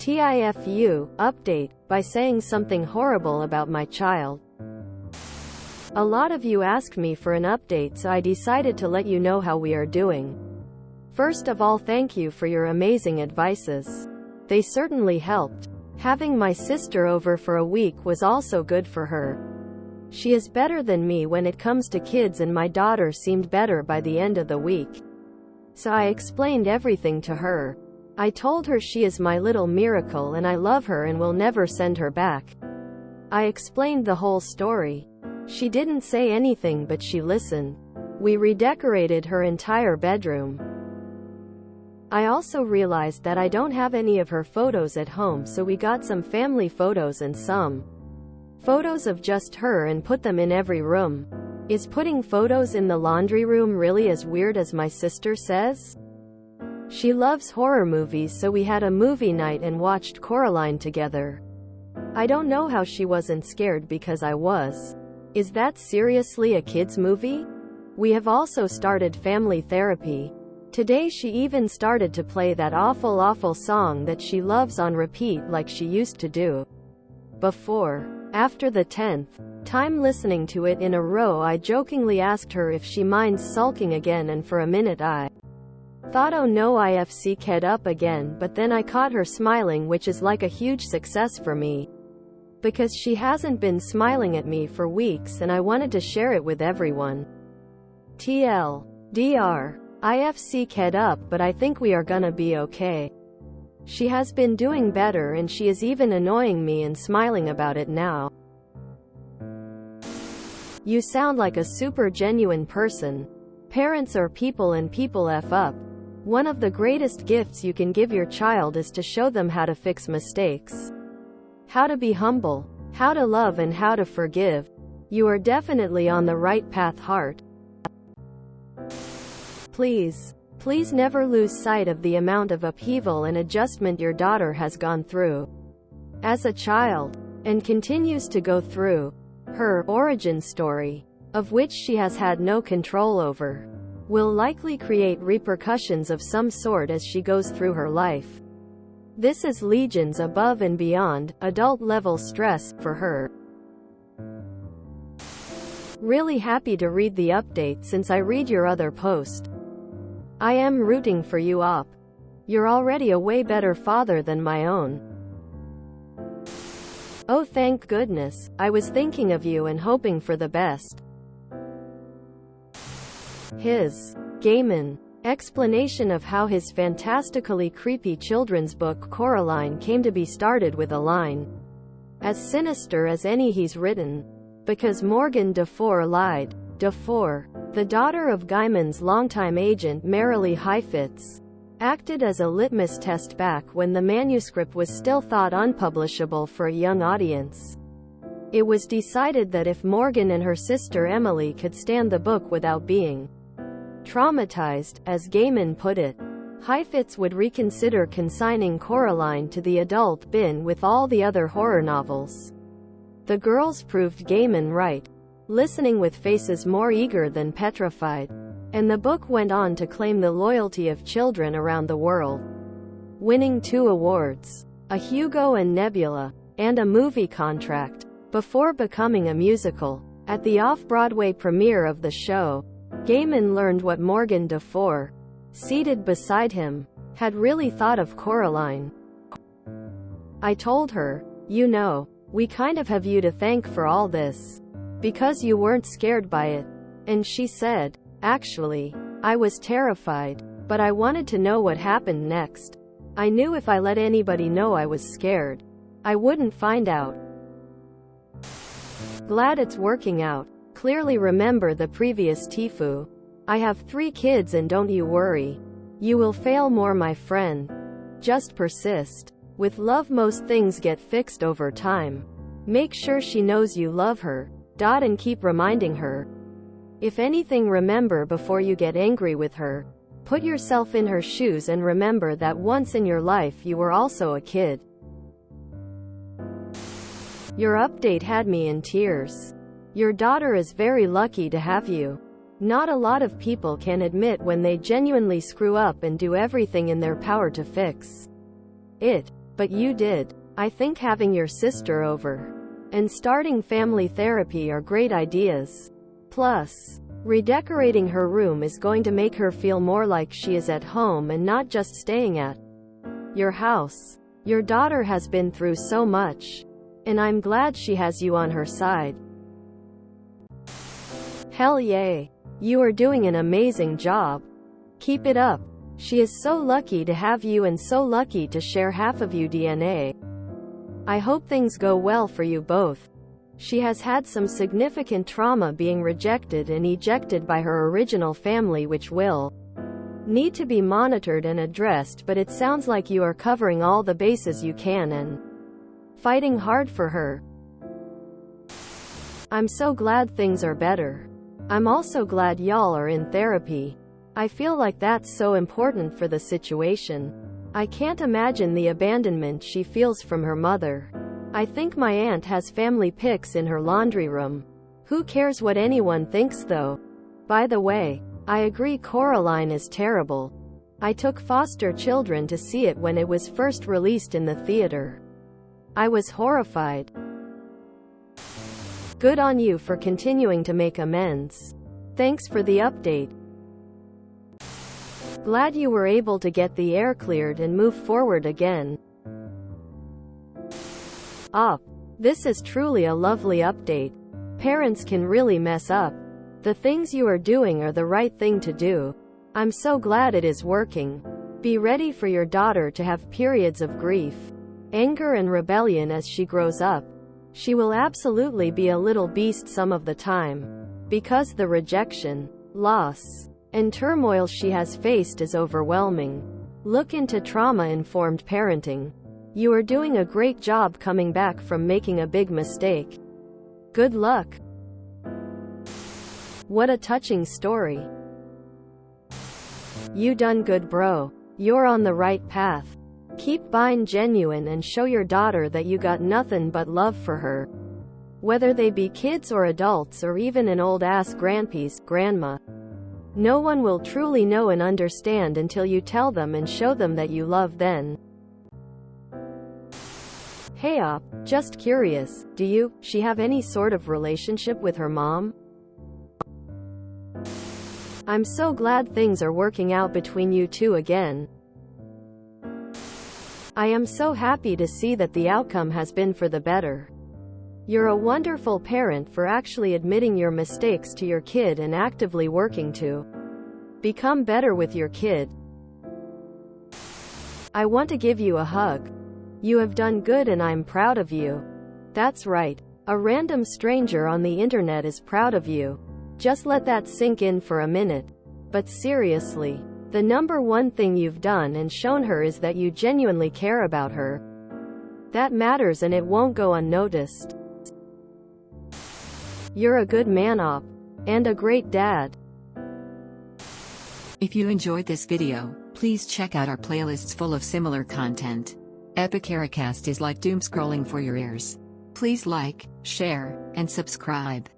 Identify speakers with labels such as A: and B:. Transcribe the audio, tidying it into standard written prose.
A: TIFU, update, by saying something horrible about my child. A lot of you asked me for an update, so I decided to let you know how we are doing. First of all, thank you for your amazing advices. They certainly helped. Having my sister over for a week was also good for her. She is better than me when it comes to kids, and my daughter seemed better by the end of the week. So I explained everything to her. I told her she is my little miracle and I love her and will never send her back. I explained the whole story. She didn't say anything, but she listened. We redecorated her entire bedroom. I also realized that I don't have any of her photos at home, so we got some family photos and some photos of just her and put them in every room. Is putting photos in the laundry room really as weird as my sister says? She loves horror movies, so we had a movie night and watched Coraline together. I don't know how she wasn't scared, because I was. Is that seriously a kids movie? We have also started family therapy. Today she even started to play that awful song that she loves on repeat like she used to do before. After the 10th time listening to it in a row, I jokingly asked her if she minds sulking again, and for a minute I thought, oh no, IFC kid up again, but then I caught her smiling, which is like a huge success for me, because she hasn't been smiling at me for weeks and I wanted to share it with everyone. TLDR. IFC kid up, but I think we are gonna be okay. She has been doing better and she is even annoying me and smiling about it now. You sound like a super genuine person. Parents are people and people F up. One of the greatest gifts you can give your child is to show them how to fix mistakes, how to be humble, how to love, and how to forgive. You are definitely on the right path, heart. Please never lose sight of the amount of upheaval and adjustment your daughter has gone through as a child, and continues to go through. Her origin story, of which she has had no control over, will likely create repercussions of some sort as she goes through her life. This is legions above and beyond adult-level stress for her. Really happy to read the update since I read your other post. I am rooting for you op. You're already a way better father than my own. Oh, thank goodness. I was thinking of you and hoping for the best. His Gaiman explanation of how his fantastically creepy children's book Coraline came to be started with a line as sinister as any he's written. Because Morgan Dufour lied. Dufour, the daughter of Gaiman's longtime agent Marilee Heifetz, acted as a litmus test back when the manuscript was still thought unpublishable for a young audience. It was decided that if Morgan and her sister Emily could stand the book without being traumatized, as Gaiman put it, Heifetz would reconsider consigning Coraline to the adult bin with all the other horror novels. The girls proved Gaiman right, listening with faces more eager than petrified, and the book went on to claim the loyalty of children around the world, winning 2 awards, a Hugo and Nebula, and a movie contract, before becoming a musical. At the off-Broadway premiere of the show, Gaiman learned what Morgan Dufour, seated beside him, had really thought of Coraline. I told her, you know, we kind of have you to thank for all this, because you weren't scared by it. And she said, actually, I was terrified, but I wanted to know what happened next. I knew if I let anybody know I was scared, I wouldn't find out. Glad it's working out. Clearly remember the previous TIFU. I have 3 kids and don't you worry. You will fail more, my friend. Just persist. With love, most things get fixed over time. Make sure she knows you love her. And keep reminding her. If anything, remember before you get angry with her, put yourself in her shoes and remember that once in your life you were also a kid. Your update had me in tears. Your daughter is very lucky to have you. Not a lot of people can admit when they genuinely screw up and do everything in their power to fix it. But you did. I think having your sister over and starting family therapy are great ideas. Plus, redecorating her room is going to make her feel more like she is at home and not just staying at your house. Your daughter has been through so much, and I'm glad she has you on her side. Hell yay. You are doing an amazing job. Keep it up. She is so lucky to have you and so lucky to share half of you DNA. I hope things go well for you both. She has had some significant trauma being rejected and ejected by her original family, which will need to be monitored and addressed, but it sounds like you are covering all the bases you can and fighting hard for her. I'm so glad things are better. I'm also glad y'all are in therapy. I feel like that's so important for the situation. I can't imagine the abandonment she feels from her mother. I think my aunt has family pics in her laundry room. Who cares what anyone thinks though? By the way, I agree Coraline is terrible. I took foster children to see it when it was first released in the theater. I was horrified. Good on you for continuing to make amends. Thanks for the update. Glad you were able to get the air cleared and move forward again. This is truly a lovely update. Parents can really mess up. The things you are doing are the right thing to do. I'm so glad it is working. Be ready for your daughter to have periods of grief, anger and rebellion as she grows up. She will absolutely be a little beast some of the time, because the rejection, loss, and turmoil she has faced is overwhelming. Look into trauma-informed parenting. You are doing a great job coming back from making a big mistake. Good luck. What a touching story. You done good, bro. You're on the right path. Keep being genuine and show your daughter that you got nothing but love for her. Whether they be kids or adults or even an old-ass grandma. No one will truly know and understand until you tell them and show them that you love them. Hey just curious, she have any sort of relationship with her mom? I'm so glad things are working out between you two again. I am so happy to see that the outcome has been for the better. You're a wonderful parent for actually admitting your mistakes to your kid and actively working to become better with your kid. I want to give you a hug. You have done good and I'm proud of you. That's right. A random stranger on the internet is proud of you. Just let that sink in for a minute. But seriously, the number one thing you've done and shown her is that you genuinely care about her. That matters and it won't go unnoticed. You're a good man, and a great dad.
B: If you enjoyed this video, please check out our playlists full of similar content. Epic Ericast is like doom scrolling for your ears. Please like, share, and subscribe.